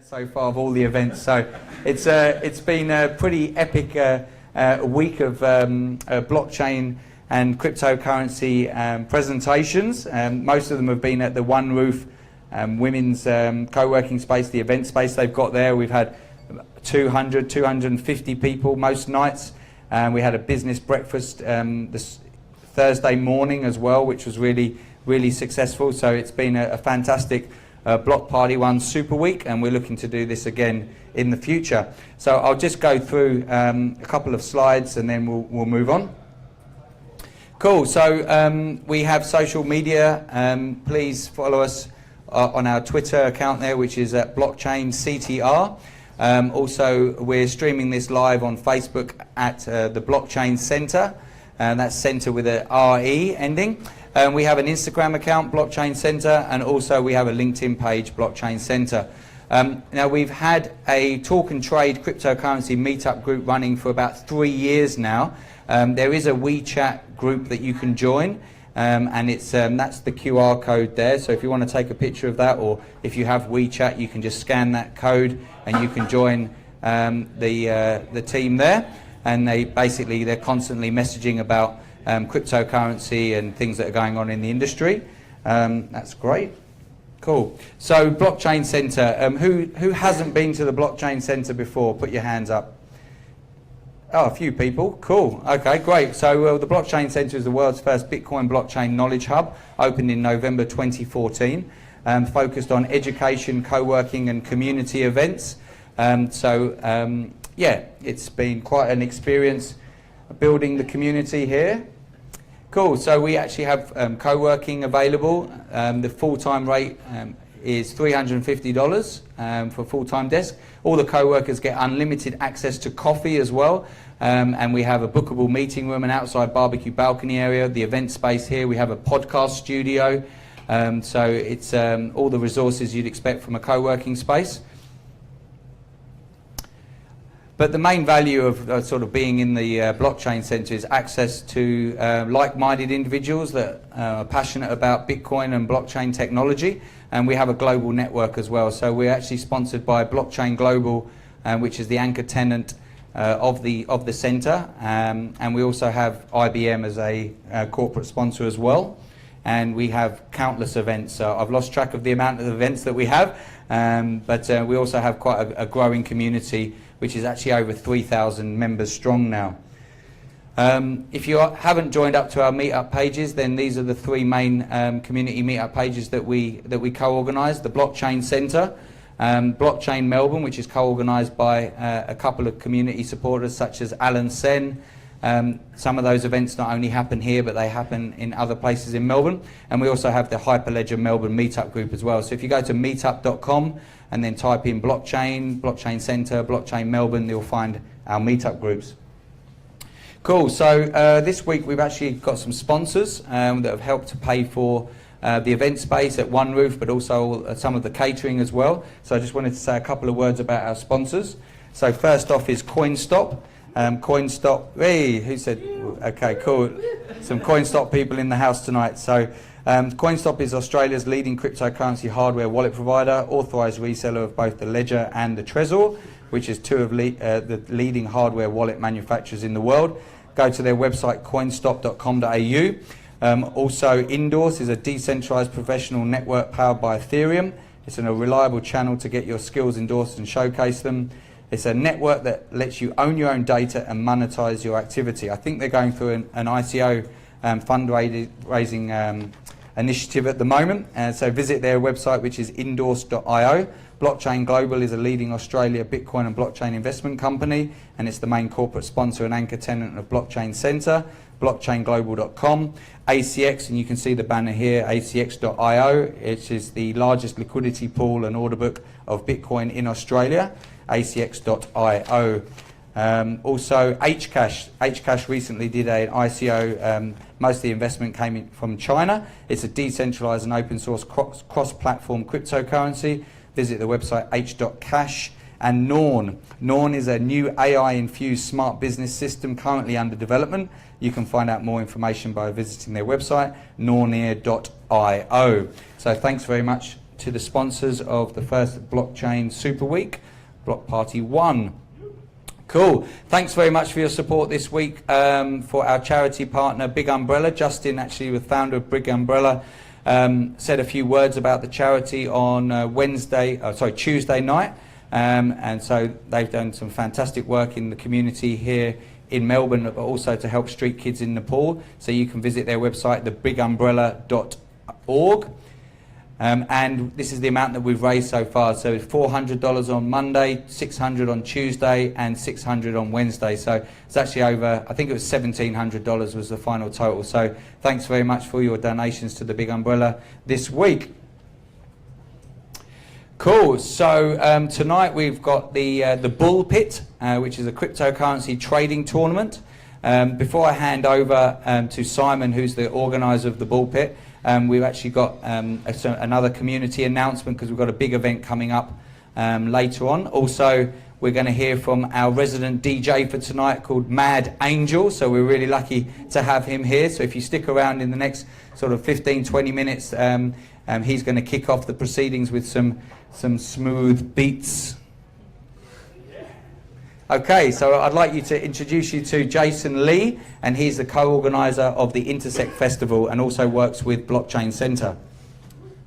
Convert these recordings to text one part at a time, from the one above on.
So far of all the events, so it's been a pretty epic week of blockchain and cryptocurrency presentations. Most of them have been at the One Roof women's co-working space, the event space they've got there. We've had 250 people most nights. We had a business breakfast this Thursday morning as well, which was really successful. So it's been a fantastic Block Party One Super Week, and we're looking to do this again in the future. So I'll just go through a couple of slides and then we'll move on. Cool, so we have social media. Please follow us on our Twitter account there, which is at Blockchain CTR. Also, we're streaming this live on Facebook at the Blockchain Center, and that's center with a RE ending. We have an Instagram account, Blockchain Center, and also we have a LinkedIn page, Blockchain Center. Now, we've had a talk and trade cryptocurrency meetup group running for about 3 years now. There is a WeChat group that you can join, and it's that's the QR code there. So if you want to take a picture of that, or if you have WeChat, you can just scan that code and you can join the team there. And they're constantly messaging about cryptocurrency and things that are going on in the industry. That's great. Cool. So Blockchain Center, who hasn't been to the Blockchain Center before? Put your hands up. Oh, a few people. Cool. Okay, great. So the Blockchain Center is the world's first Bitcoin blockchain knowledge hub, opened in November 2014, focused on education, co-working and community events. Yeah, it's been quite an experience building the community here. Cool, so we actually have co-working available. The full-time rate is $350 for full-time desk. All the co-workers get unlimited access to coffee as well. And we have a bookable meeting room, an outside barbecue balcony area, the event space here. We have a podcast studio. So it's all the resources you'd expect from a co-working space. But the main value of sort of being in the Blockchain Center is access to like-minded individuals that are passionate about Bitcoin and blockchain technology, and we have a global network as well. So we're actually sponsored by Blockchain Global, which is the anchor tenant of the center, and we also have IBM as a corporate sponsor as well. And we have countless events. So I've lost track of the amount of events that we have, but we also have quite a growing community, which is actually over 3,000 members strong now. If you haven't joined up to our meetup pages, then these are the three main community meetup pages that we co-organise. The Blockchain Center, Blockchain Melbourne, which is co-organised by a couple of community supporters such as Alan Sen. Some of those events not only happen here, but they happen in other places in Melbourne. And we also have the Hyperledger Melbourne meetup group as well. So if you go to meetup.com and then type in Blockchain, Blockchain Center, Blockchain Melbourne, you'll find our meetup groups. Cool, so this week we've actually got some sponsors that have helped to pay for the event space at One Roof, but also some of the catering as well. So I just wanted to say a couple of words about our sponsors. So first off is CoinStop. CoinStop, hey, who said, okay, cool. Some CoinStop people in the house tonight. So CoinStop is Australia's leading cryptocurrency hardware wallet provider, authorised reseller of both the Ledger and the Trezor, which is two of the leading hardware wallet manufacturers in the world. Go to their website, coinstop.com.au. Also, Indoors is a decentralised professional network powered by Ethereum. It's a reliable channel to get your skills endorsed and showcase them. It's a network that lets you own your own data and monetize your activity. I think they're going through an ICO fundraising initiative at the moment. So visit their website, which is indorse.io. Blockchain Global is a leading Australia Bitcoin and blockchain investment company, and it's the main corporate sponsor and anchor tenant of Blockchain Center. Blockchainglobal.com. ACX, and you can see the banner here, acx.io. It is the largest liquidity pool and order book of Bitcoin in Australia. acx.io. Also Hcash. Hcash recently did an ICO. Most of the investment came in from China. It's a decentralized and open source cross-platform cryptocurrency. Visit the website h.cash. And Norn. Norn is a new AI-infused smart business system currently under development. You can find out more information by visiting their website, nornear.io. So thanks very much to the sponsors of the first Blockchain Super Week, Block Party 1. Cool. Thanks very much for your support this week for our charity partner, Big Umbrella. Justin, actually, the founder of Big Umbrella, said a few words about the charity on Tuesday night. And so they've done some fantastic work in the community here in Melbourne, but also to help street kids in Nepal. So you can visit their website, thebigumbrella.org. And this is the amount that we've raised so far. So $400 on Monday, $600 on Tuesday, and $600 on Wednesday. So it's actually over, I think it was $1,700 was the final total. So thanks very much for your donations to the Big Umbrella this week. Cool. So tonight we've got the Bull Pit, which is a cryptocurrency trading tournament. Before I hand over to Simon, who's the organiser of the Bull Pit, we've actually got another community announcement because we've got a big event coming up later on. Also, we're going to hear from our resident DJ for tonight called Mad Angel, so we're really lucky to have him here. So if you stick around in the next sort of 15-20 minutes, he's going to kick off the proceedings with some smooth beats. Okay, so I'd like you to introduce you to Jason Lee, and he's the co-organiser of the Intersect Festival and also works with Blockchain Centre.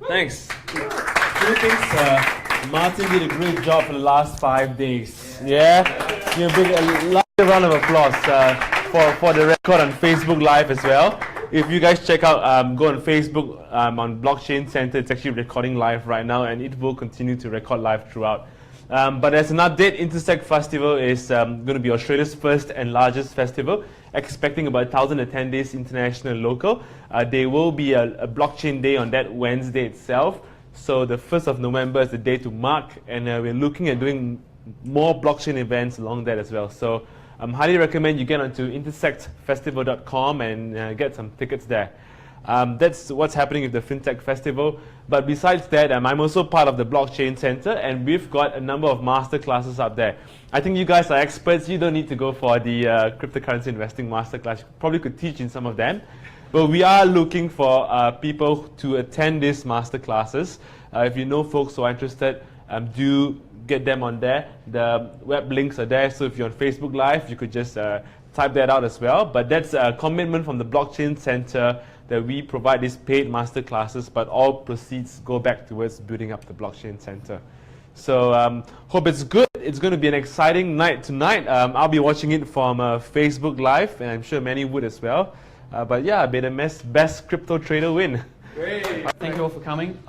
Thanks. Two things, Martin did a great job for the last 5 days. Yeah? A large round of applause for the record on Facebook Live as well. If you guys check out, go on Facebook on Blockchain Centre, it's actually recording live right now, and it will continue to record live throughout. But as an update, Intersect Festival is going to be Australia's first and largest festival, expecting about 1,000 attendees, international and local. There will be a blockchain day on that Wednesday itself. So the 1st of November is the day to mark, and we're looking at doing more blockchain events along that as well. So I highly recommend you get onto intersectfestival.com and get some tickets there. That's what's happening with the FinTech Festival. But besides that, I'm also part of the Blockchain Centre, and we've got a number of masterclasses up there. I think you guys are experts. You don't need to go for the cryptocurrency investing masterclass. You probably could teach in some of them. But we are looking for people to attend these masterclasses. If you know folks who are interested, do get them on there. The web links are there, so if you're on Facebook Live, you could just type that out as well. But that's a commitment from the Blockchain Centre that we provide these paid master classes, but all proceeds go back towards building up the Blockchain Centre. So hope it's good. It's going to be an exciting night tonight. I'll be watching it from Facebook Live, and I'm sure many would as well. But yeah, may the best crypto trader win. Great. Thank you all for coming.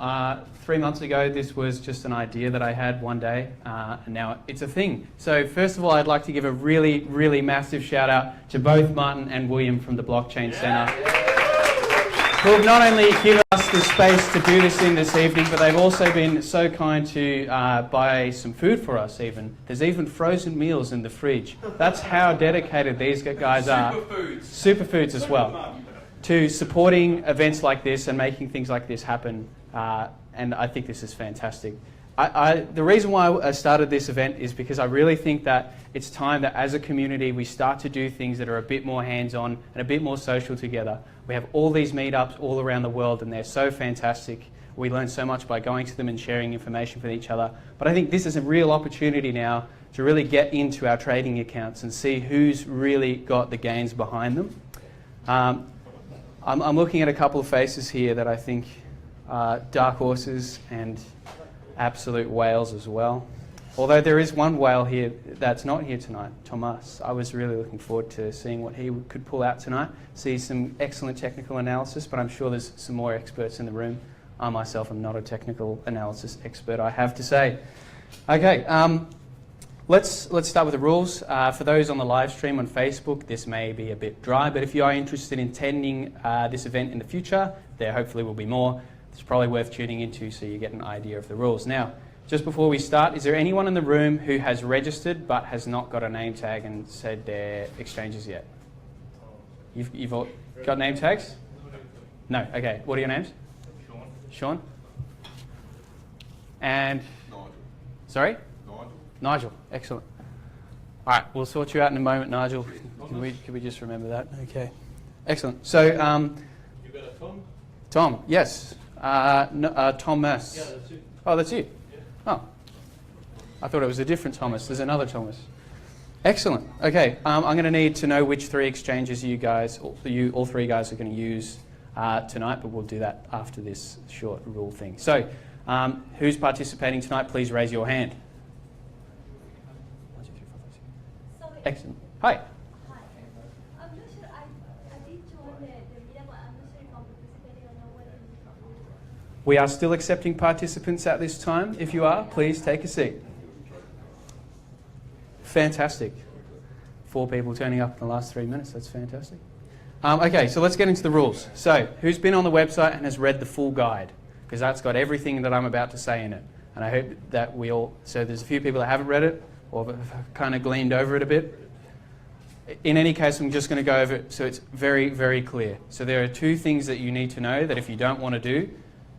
3 months ago, this was just an idea that I had one day, and now it's a thing. So first of all, I'd like to give a really, really massive shout out to both Martin and William from the Blockchain Centre, who have not only given us the space to do this in this evening, but they've also been so kind to buy some food for us even. There's even frozen meals in the fridge. That's how dedicated these guys are. Superfoods as well. To supporting events like this and making things like this happen. And I think this is fantastic. The reason why I started this event is because I really think that it's time that as a community we start to do things that are a bit more hands-on and a bit more social together. We have all these meetups all around the world and they're so fantastic. We learn so much by going to them and sharing information with each other. But I think this is a real opportunity now to really get into our trading accounts and see who's really got the gains behind them. I'm looking at a couple of faces here that I think are dark horses and absolute whales as well. Although there is one whale here that's not here tonight, Thomas. I was really looking forward to seeing what he could pull out tonight. See some excellent technical analysis, but I'm sure there's some more experts in the room. I myself am not a technical analysis expert, I have to say. Okay, let's start with the rules. For those on the live stream on Facebook, this may be a bit dry, but if you are interested in attending this event in the future, there hopefully will be more. It's probably worth tuning into so you get an idea of the rules. Now, just before we start, is there anyone in the room who has registered but has not got a name tag and said their exchanges yet? You've all got name tags? No, okay. What are your names? Sean? And? Nigel. Sorry? Nigel. Nigel, excellent. All right, we'll sort you out in a moment, Nigel. Can we just remember that? Okay, excellent. So, You got a Tom? Tom, yes. Thomas. Yeah, that's it. Oh, that's you. Oh, I thought it was a different Thomas. There's another Thomas. Excellent. Okay, I'm going to need to know which 3 exchanges you guys, all 3 guys, are going to use tonight, but we'll do that after this short rule thing. So, who's participating tonight? Please raise your hand. 1, 2, 3, 4, 5, 6. Excellent. Hi. Hi. I'm not sure. I did join the meetup, but I'm not sure if I'm participating or not. What is it? We are still accepting participants at this time. If you are, please take a seat. Fantastic. 4 people turning up in the last 3 minutes. That's fantastic. Okay, so let's get into the rules. So, who's been on the website and has read the full guide? Because that's got everything that I'm about to say in it. And I hope that we all... So there's a few people that haven't read it or have kind of gleaned over it a bit. In any case, I'm just going to go over it so it's very, very clear. So there are 2 things that you need to know that if you don't want to do,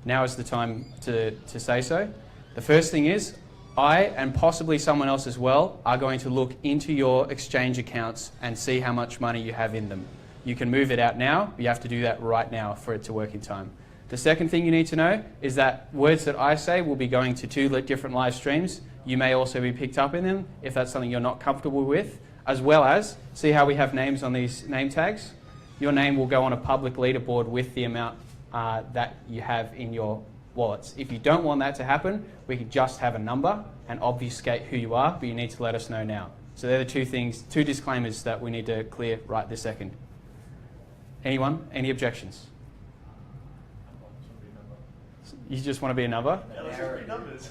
now is the time to say so. The first thing is, I, and possibly someone else as well, are going to look into your exchange accounts and see how much money you have in them. You can move it out now. You have to do that right now for it to work in time. The second thing you need to know is that words that I say will be going to 2 different live streams. You may also be picked up in them if that's something you're not comfortable with, as well as, see how we have names on these name tags? Your name will go on a public leaderboard with the amount that you have in your wallets. If you don't want that to happen, we can just have a number and obfuscate who you are, but you need to let us know now. So they're the 2 things, 2 disclaimers that we need to clear right this second. Anyone? Any objections? You just want to be a number? Yeah, let's just read numbers.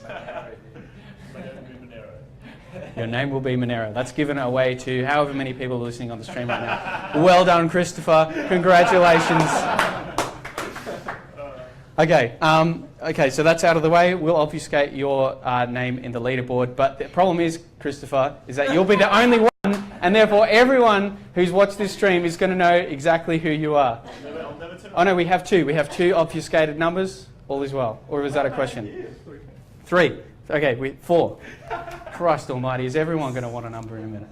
My name will be Monero. Your name will be Monero. That's given away to however many people are listening on the stream right now. Well done, Christopher. Congratulations. Okay, okay, so that's out of the way. We'll obfuscate your name in the leaderboard. But the problem is, Christopher, is that you'll be the only one, and therefore everyone who's watched this stream is going to know exactly who you are. I'll never turn Oh no, we have 2. We have 2 obfuscated numbers. All is well. Or was that a question? 3. Okay, 4. Christ almighty, is everyone going to want a number in a minute?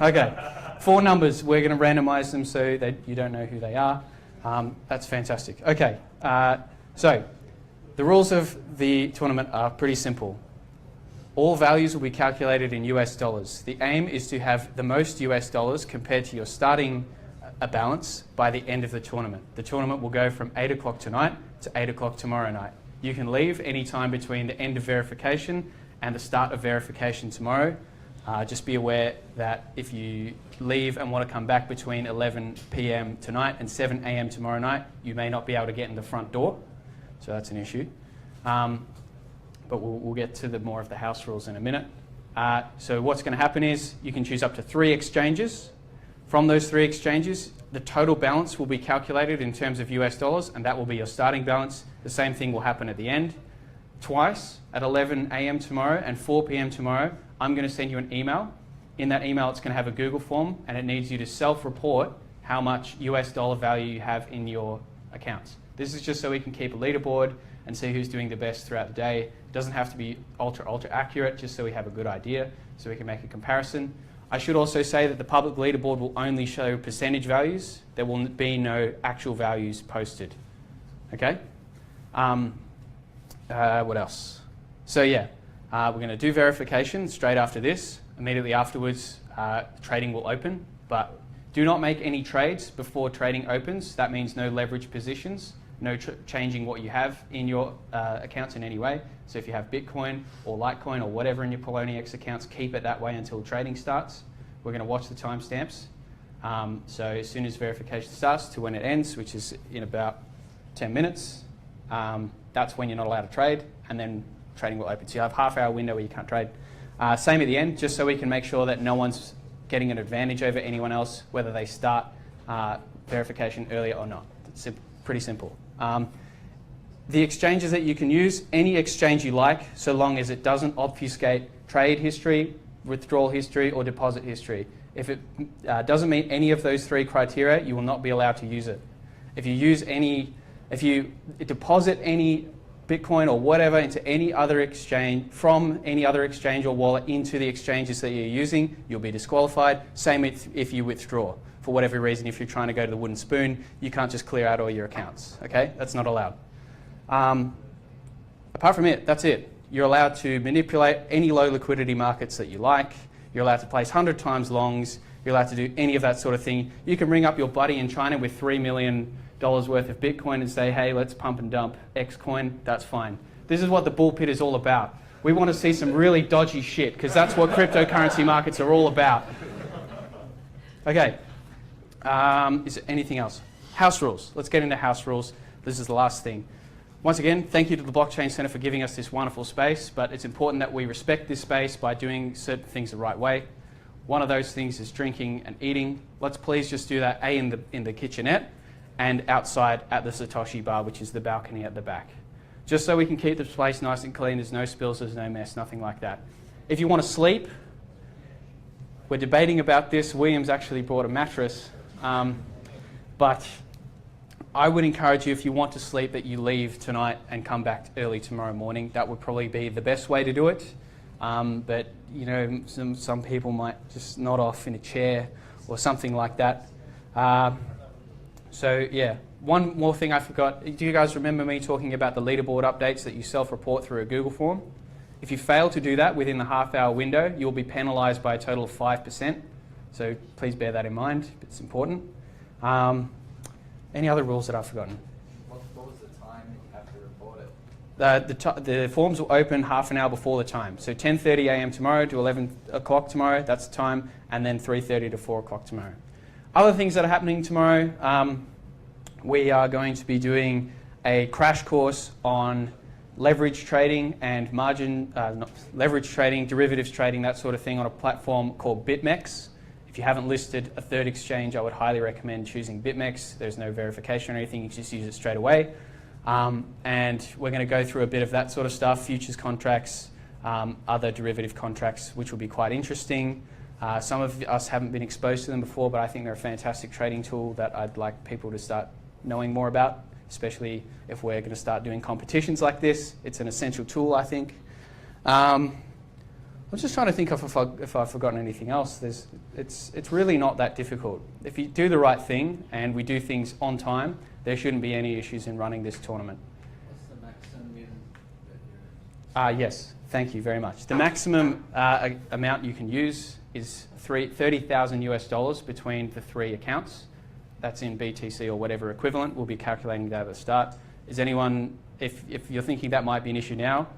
Okay, 4 numbers. We're going to randomize them so that you don't know who they are. That's fantastic. Okay, so the rules of the tournament are pretty simple. All values will be calculated in US dollars. The aim is to have the most US dollars compared to your starting balance by the end of the tournament. The tournament will go from 8 o'clock tonight to 8 o'clock tomorrow night. You can leave any time between the end of verification and the start of verification tomorrow. Just be aware that if you leave and want to come back between 11 p.m. tonight and 7 a.m. tomorrow night, you may not be able to get in the front door. So that's an issue. But we'll get to the more of the house rules in a minute. So what's going to happen is you can choose up to 3 exchanges. From those 3 exchanges, the total balance will be calculated in terms of US dollars, and that will be your starting balance. The same thing will happen at the end. Twice, at 11 a.m. tomorrow and 4 p.m. tomorrow, I'm going to send you an email. In that email, it's going to have a Google form, and it needs you to self-report how much US dollar value you have in your accounts. This is just so we can keep a leaderboard and see who's doing the best throughout the day. It doesn't have to be ultra accurate, just so we have a good idea, so we can make a comparison. I should also say that the public leaderboard will only show percentage values. There will be no actual values posted. Okay? What else? So yeah, we're going to do verification straight after this. Immediately afterwards, trading will open, but do not make any trades before trading opens. That means no leverage positions, no changing what you have in your accounts in any way. So if you have Bitcoin or Litecoin or whatever in your Poloniex accounts, keep it that way until trading starts. We're going to watch the timestamps. So as soon as verification starts to when it ends, which is in about 10 minutes, that's when you're not allowed to trade, and then trading will open. So you have a half-hour window where you can't trade. Same at the end, just so we can make sure that no one's getting an advantage over anyone else, whether they start verification earlier or not. It's pretty simple. The exchanges that you can use, any exchange you like, so long as it doesn't obfuscate trade history, withdrawal history, or deposit history. If it doesn't meet any of those 3 criteria, you will not be allowed to use it. If you deposit any Bitcoin or whatever into any other exchange, from any other exchange or wallet into the exchanges that you're using, you'll be disqualified. Same if you withdraw. For whatever reason, if you're trying to go to the wooden spoon, you can't just clear out all your accounts. Okay? That's not allowed. Apart from it, that's it. You're allowed to manipulate any low liquidity markets that you like. You're allowed to place 100 times longs. You're allowed to do any of that sort of thing. You can ring up your buddy in China with $3 million worth of Bitcoin and say, hey, let's pump and dump X coin. That's fine. This is what the bull pit is all about. We want to see some really dodgy shit because that's what cryptocurrency markets are all about. Okay. Is there anything else? House rules. Let's get into house rules. This is the last thing. Once again, thank you to the Blockchain Center for giving us this wonderful space, but it's important that we respect this space by doing certain things the right way. One of those things is drinking and eating. Let's please just do that in the kitchenette and outside at the Satoshi Bar, which is the balcony at the back. Just so we can keep the place nice and clean, there's no spills, there's no mess, nothing like that. If you want to sleep, we're debating about this. William's actually brought a mattress, but I would encourage you, if you want to sleep, that you leave tonight and come back early tomorrow morning. That would probably be the best way to do it. But you know, some people might just nod off in a chair or something like that. So yeah, one more thing I forgot. Do you guys remember me talking about the leaderboard updates that you self-report through a Google form? If you fail to do that within the half-hour window, you'll be penalised by a total of 5%. So please bear that in mind. It's important. Any other rules that I've forgotten? What was the time that you have to report it? The forms will open half an hour before the time. So 10:30 a.m. tomorrow to 11 o'clock tomorrow, that's the time, and then 3:30 to 4 o'clock tomorrow. Other things that are happening tomorrow, we are going to be doing a crash course on leverage trading and leverage trading, derivatives trading, that sort of thing on a platform called BitMEX. If you haven't listed a third exchange, I would highly recommend choosing BitMEX. There's no verification or anything, you just use it straight away. And we're going to go through a bit of that sort of stuff, futures contracts, other derivative contracts, which will be quite interesting. Some of us haven't been exposed to them before, but I think they're a fantastic trading tool that I'd like people to start knowing more about, especially if we're going to start doing competitions like this. It's an essential tool, I think. I'm just trying to think if I've forgotten anything else. It's really not that difficult. If you do the right thing and we do things on time, there shouldn't be any issues in running this tournament. What's the maximum that you're... Yes, thank you very much. The maximum amount you can use is $30,000 between the 3 accounts. That's in BTC or whatever equivalent. We'll be calculating that at the start. Is anyone, if you're thinking that might be an issue now,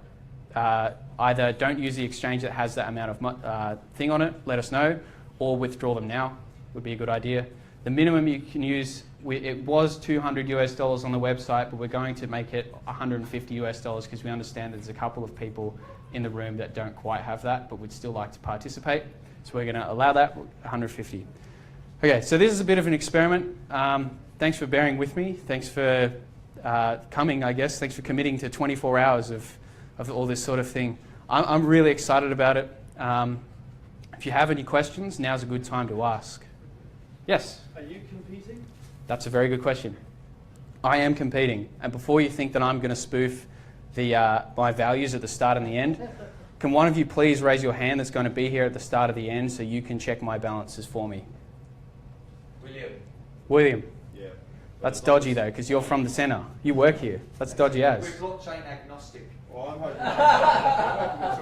either don't use the exchange that has that amount of thing on it, let us know, or withdraw them now would be a good idea. The minimum you can use, it was $200 on the website, but we're going to make it $150 because we understand there's a couple of people in the room that don't quite have that, but would still like to participate. So we're going to allow that, 150. Okay, so this is a bit of an experiment. Thanks for bearing with me. Thanks for coming, I guess. Thanks for committing to 24 hours of all this sort of thing. I'm really excited about it. If you have any questions, now's a good time to ask. Yes? Are you competing? That's a very good question. I am competing. And before you think that I'm going to spoof my values at the start and the end, can one of you please raise your hand that's going to be here at the start of the end so you can check my balances for me? William. Yeah. That's dodgy though, because you're from the center. You work here. That's dodgy as. We're blockchain agnostic. Well, I'm hoping. I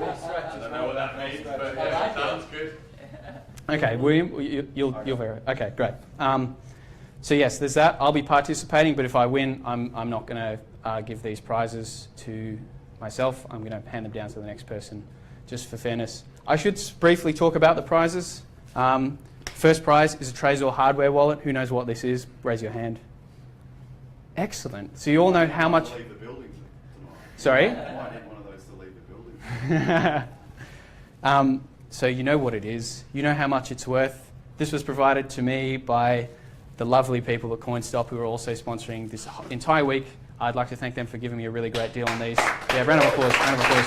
don't know what that means, but yeah, sounds good. Okay, William, you'll verify. Okay, great. So yes, there's that. I'll be participating, but if I win, I'm not going to give these prizes to myself. I'm going to hand them down to the next person, just for fairness. I should briefly talk about the prizes. First prize is a Trezor hardware wallet. Who knows what this is? Raise your hand. Excellent. So you all know how much... Leave the building tonight. Sorry? I might need one of those to leave the building. So you know what it is. You know how much it's worth. This was provided to me by the lovely people at CoinStop who are also sponsoring this entire week. I'd like to thank them for giving me a really great deal on these. Yeah, round of applause, round of applause.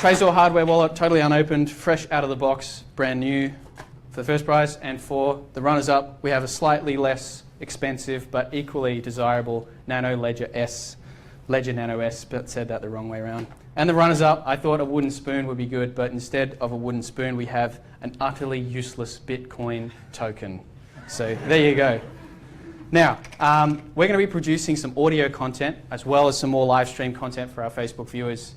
Trezor hardware wallet, totally unopened, fresh out of the box, brand new for the first prize. And for the runners-up, we have a slightly less expensive but equally desirable Nano Ledger S. Ledger Nano S, but said that the wrong way around. And the runners-up, I thought a wooden spoon would be good, but instead of a wooden spoon, we have an utterly useless Bitcoin token. So there you go. Now, we're going to be producing some audio content as well as some more live stream content for our Facebook viewers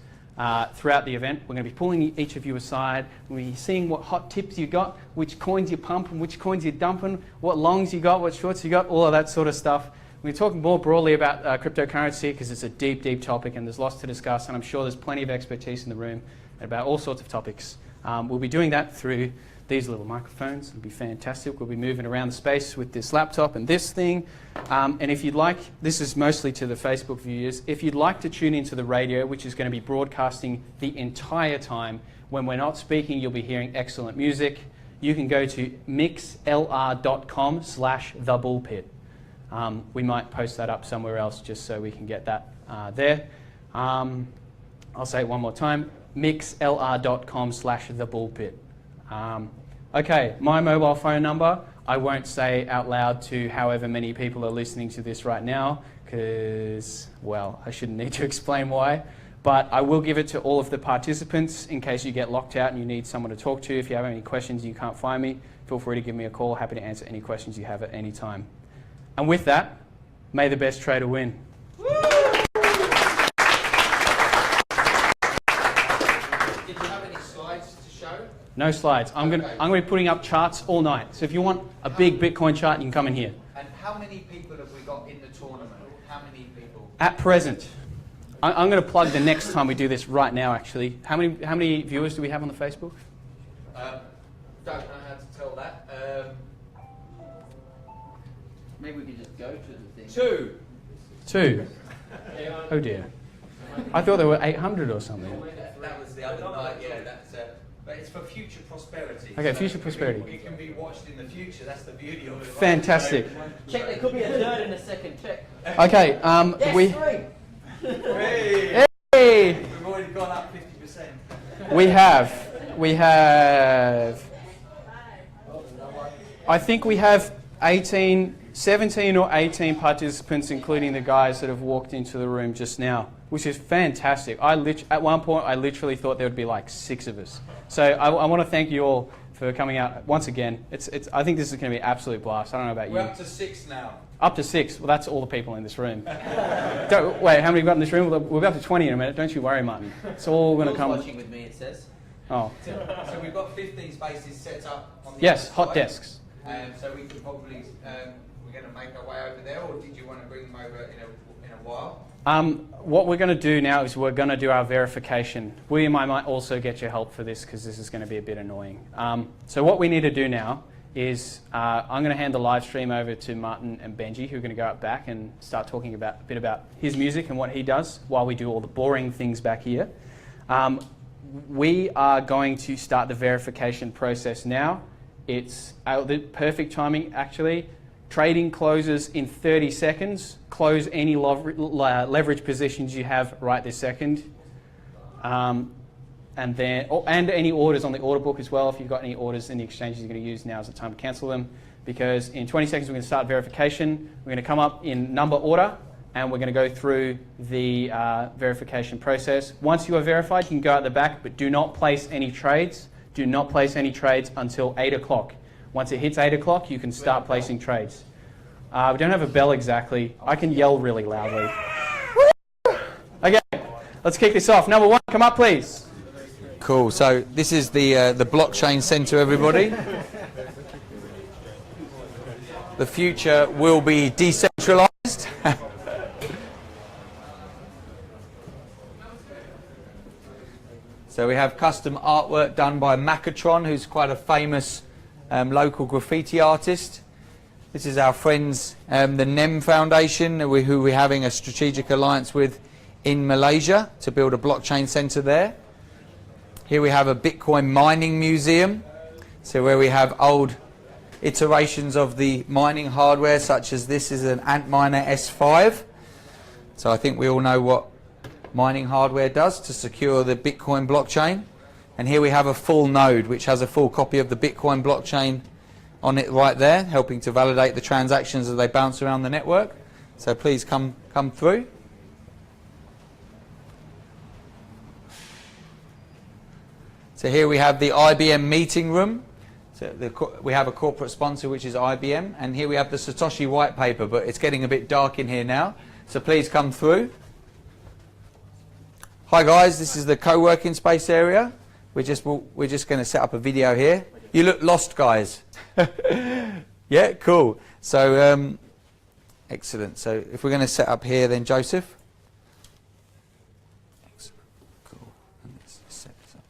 throughout the event. We're going to be pulling each of you aside. We'll be seeing what hot tips you got, which coins you pump and which coins you're dumping, what longs you got, what shorts you got, all of that sort of stuff. We're talking more broadly about cryptocurrency because it's a deep, deep topic and there's lots to discuss, and I'm sure there's plenty of expertise in the room about all sorts of topics. We'll be doing that through these little microphones. It'll be fantastic. We'll be moving around the space with this laptop and this thing. And if you'd like, this is mostly to the Facebook viewers, if you'd like to tune into the radio, which is going to be broadcasting the entire time, when we're not speaking, you'll be hearing excellent music. You can go to mixlr.com/thebullpit. We might post that up somewhere else just so we can get that there. I'll say it one more time, mixlr.com/thebullpit. Okay, my mobile phone number, I won't say out loud to however many people are listening to this right now because, well, I shouldn't need to explain why, but I will give it to all of the participants in case you get locked out and you need someone to talk to. If you have any questions and you can't find me, feel free to give me a call. Happy to answer any questions you have at any time. And with that, may the best trader win. Did you have any slides to show? No slides. I'm going to be putting up charts all night. So if you want a big Bitcoin chart, you can come in here. And how many people have we got in the tournament? How many people? At present, I'm going to plug the next time we do this right now, actually. How many viewers do we have on the Facebook? Don't know how to tell that. Maybe we could just go to the thing. Two. Oh dear. I thought there were 800 or something. That was the other night, yeah. That's, but it's for future prosperity. Okay, future prosperity. It can be watched in the future. That's the beauty of it. Fantastic. Check, there could be a third and a second. Check. Okay, Yes, we... three. Hey! We've already gone up 50%. We have... I think we have 17 or 18 participants, including the guys that have walked into the room just now, which is fantastic. At one point, I literally thought there would be like 6 of us. So I want to thank you all for coming out once again. I think this is going to be an absolute blast. I don't know about you. We're up to 6 now. Up to 6. Well, that's all the people in this room. Wait, how many have we got in this room? We'll be up to 20 in a minute. Don't you worry, Martin. It's all going to come. watching with me, it says. Oh. So we've got 15 spaces set up on the Yes, other hot side. desks. So we can probably, we're going to make our way over there, or did you want to bring them over in a while? What we're going to do now is we're going to do our verification. William, I might also get your help for this because this is going to be a bit annoying. So what we need to do now is I'm going to hand the live stream over to Martin and Benji, who are going to go up back and start talking a bit about his music and what he does while we do all the boring things back here. We are going to start the verification process now. It's the perfect timing, actually. Trading closes in 30 seconds. Close any leverage positions you have right this second. And any orders on the order book as well. If you've got any orders in the exchanges you're going to use, now is the time to cancel them. Because in 20 seconds we're going to start verification. We're going to come up in number order and we're going to go through the verification process. Once you are verified, you can go out the back, but do not place any trades. Do not place any trades until 8 o'clock. Once it hits 8 o'clock, you can start placing trades. We don't have a bell exactly. I can yell really loudly. Okay, let's kick this off. Number 1, come up, please. Cool. So this is the blockchain center, everybody. The future will be decentralized. So we have custom artwork done by Macatron, who's quite a famous local graffiti artist. This is our friends, the NEM Foundation, who we're having a strategic alliance with in Malaysia to build a blockchain center there. Here we have a Bitcoin mining museum, so where we have old iterations of the mining hardware, such as this is an Antminer S5. So I think we all know what mining hardware does to secure the Bitcoin blockchain. And here we have a full node which has a full copy of the Bitcoin blockchain on it right there, helping to validate the transactions as they bounce around the network. So please come through. So here we have the IBM meeting room. So we have a corporate sponsor, which is IBM, and here we have the Satoshi white paper, but it's getting a bit dark in here now, so please come through. Hi guys, this is the co-working space area. We're just going to set up a video here. You look lost, guys. Yeah, cool. So excellent. So if we're going to set up here, then Joseph. Excellent. Cool. Let's set this up.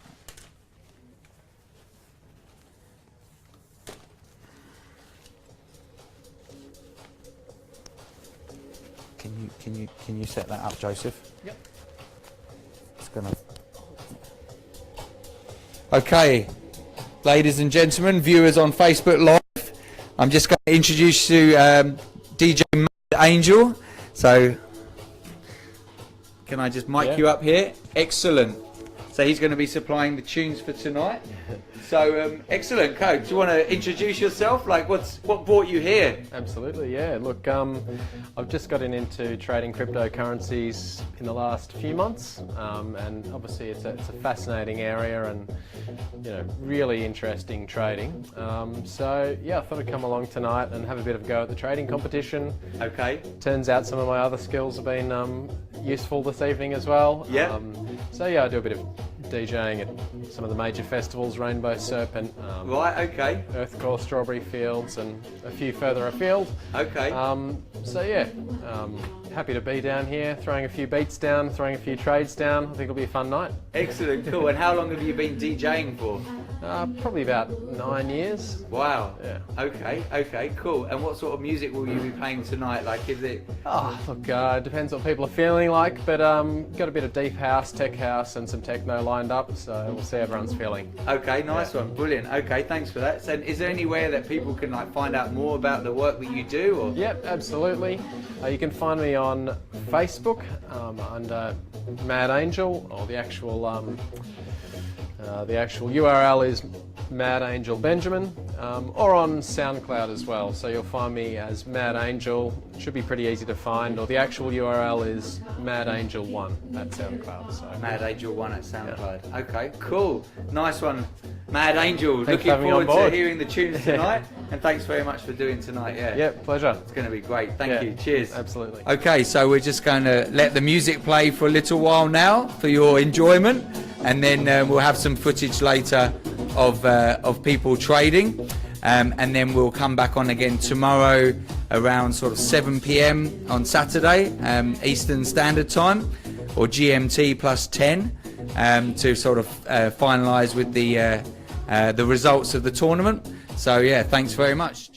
Can you set that up, Joseph? Yep. It's gonna. Okay, ladies and gentlemen, viewers on Facebook Live, I'm just going to introduce you to DJ Mad Angel. So, can I just mic you up here? Excellent. So he's going to be supplying the tunes for tonight. So excellent, Coach. Do you want to introduce yourself? Like, what brought you here? Absolutely, yeah. Look, I've just gotten into trading cryptocurrencies in the last few months, and obviously it's a fascinating area and really interesting trading. So yeah, I thought I'd come along tonight and have a bit of a go at the trading competition. Okay. Turns out some of my other skills have been useful this evening as well. Yeah. So yeah, I do a bit of DJing at some of the major festivals, Rainbow Serpent, Right. Okay. Earthcore, Strawberry Fields, and a few further afield. Okay. So yeah, happy to be down here, throwing a few beats down, throwing a few trades down. I think it'll be a fun night. Excellent. Cool. And how long have you been DJing for? Probably about 9 years. Wow. Yeah. Okay. Okay. Cool. And what sort of music will you be playing tonight? Like, is it? Look, it depends what people are feeling like, but got a bit of deep house, tech house, and some techno lined up, so we'll see how everyone's feeling. Okay, nice one, brilliant. Okay, thanks for that. So, is there anywhere that people can like find out more about the work that you do? Or? Yep, absolutely. You can find me on Facebook under Mad Angel, or the actual URL is Mad Angel Benjamin, or on SoundCloud as well. So you'll find me as Mad Angel. Should be pretty easy to find. Or the actual URL is Mad Angel 1 at SoundCloud. So. Mad Angel 1 at SoundCloud. Yeah. Okay, cool, nice one, Mad Angel. Thanks Looking for having me on forward board. to hearing the tunes tonight. And thanks very much for doing tonight. Yeah. Yep, pleasure. It's going to be great. Thank you. Cheers. Absolutely. Okay, so we're just going to let the music play for a little while now for your enjoyment, and then we'll have some footage later of people trading, and then we'll come back on again tomorrow around sort of 7 p.m. on Saturday, Eastern Standard Time, or GMT plus 10, to sort of finalise with the results of the tournament. So yeah, thanks very much.